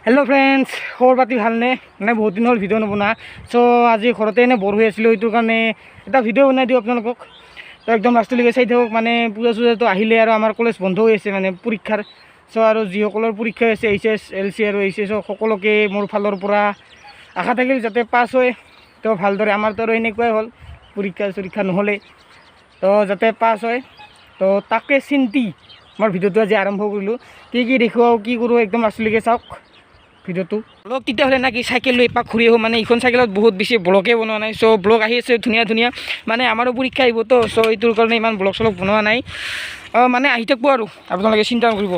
hello friends खबर पाती भालने मैं बहुत दिन हल भिडिओ नबना सो आज घरते एने बोर हो कारण एट भिडिओ बनाई दिओ अपना तो एकदम लास्टলৈকে चाई थक माने पूजा चूजा तो आहिले और आमार कलेज बंध हो माने परीक्षार सो और जिसर परीक्षा एच एस एल सी और एच एस सकलोके मोर फालर পৰা आशा থাকিল যাতে पास হয় तो ভালদৰে आमार तो এনেকুৱাই हल परीक्षा चरीक्षा নহলে तो যাতে पास হয় तो ताके चिंती मोर भिडिओ आज आरम्भ करूँ कि देखो कि करूँ एकदम लास्टলৈকে चाওক ভিডিওটো ব্লগ তেতিয়া হলে নাকি সাইকেল লৈ এপাক ঘূৰি আহোঁ মানে এইখন সাইকেলত বহুত বেছি ব্লগে বনোৱা নাই সো ব্লগ আহি আছে ধুনীয়া ধুনীয়া মানে আমাৰো পৰীক্ষা আহিব তো সো এইটোৰ কাৰণে ইমান ব্লগ চলগ বনোৱা নাই মানে আহি থাকিব আৰু আপোনালোকে চিন্তা নকৰিব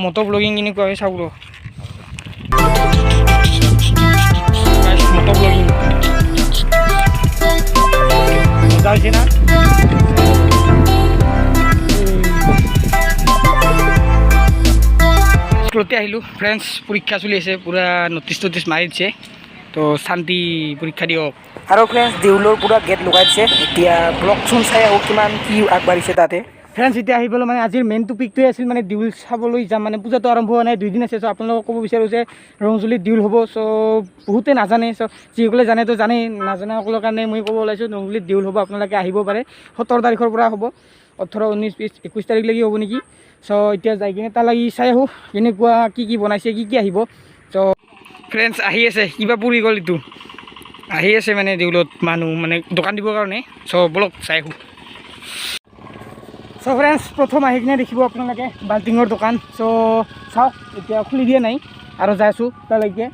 মটো ব্লগিং কেনেকুৱা হয় চাওক মটো ব্লগিং মজা হৈছে না स्कुलते आहिलो फ्रेंड्स परीक्षा चलि आछे पूरा नोटिस मारि दिছে तो शांति परीक्षा दियक और फ्रेंड्स देउलर पूरा गेट लगाइ दिছে এতিয়া ब्लग सुन চাই আৰু কিমান কি আগবাঢ়িছে তাতে फ्रेंड्स এতিয়া আহিবল মানে আজিৰ মেইন টপিকটোই আছিল মানে দেউল চাবলৈ যাম মানে পূজাটো আৰম্ভ হোৱা নাই 2 দিন আছে সো আপোনালোকক ক'ব বিচাৰো যে ৰংজুলি দেউল হ'ব সো বহুতে নাজানে সো যিসকলে জানে তো জানে নাজানা সকলৰ কাৰণে মই ক'ব ওলাইছো ৰংজুলি দেউল হ'ব আপোনালোকে আহিব পাৰে 17 তাৰিখৰ পৰা হ'ব 18 19 20 21 তাৰিখ লাগি হ'ব নেকি सो इतना जाई किने तालागी चाई आहूँ केनेकुवा की बनाइसे की आहिब सो फ्रेंड्स आहि आछे किबा पुरी गल इटु आहि आछे माने देउलत मानु माने दোकान दिबर कारणे सो ब्लग चाई आहूँ सो फ्रेंड्स प्रथम आहि किने देखिब आपनालोके बाल्टिंगर दোकान सो चाওক इतना खुली दिया नाई आरो जाय आछो तालागे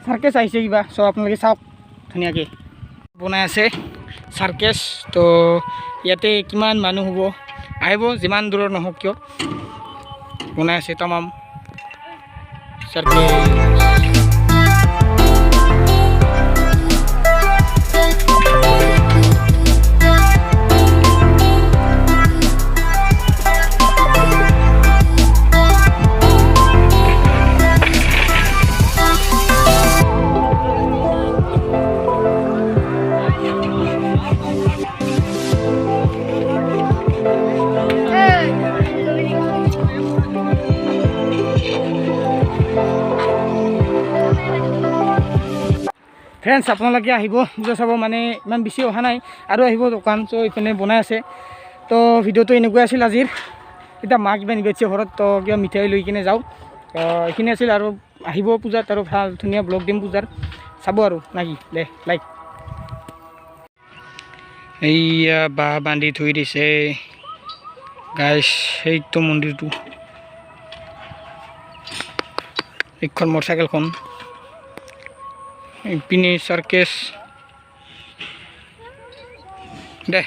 सार्केस आइसे किबा सो आपनालोके चाওক धुनियाके बनाय आछे सार्केस तो इयाते किमान मानु हबो आहिब जिमान दूर নহওক किय बनाय आछे तमाम सार्केस फ्रेंड्स आपनालोके आहिब पूजा चाब माने इमान बेसि अहा नाई आरो आहिब दোकान सो इफाने बनाय आछे तो भिडिओটো एनेकुवा आछिल आजिर इटा मा किबा निबाइছে घरत तो किबा मिठाई লৈ किने जाऊ एखिनि आछिल आरो आहिब पूजात आरो ভাল धुनिया ब्लग दिम पूजार चाब आरो नाকি दे लाइक एया बा बांधि थৈ दिছে गाइस এইটো মন্দিৰটো এখন মটৰসাইকেলখন पिने सार्केस दे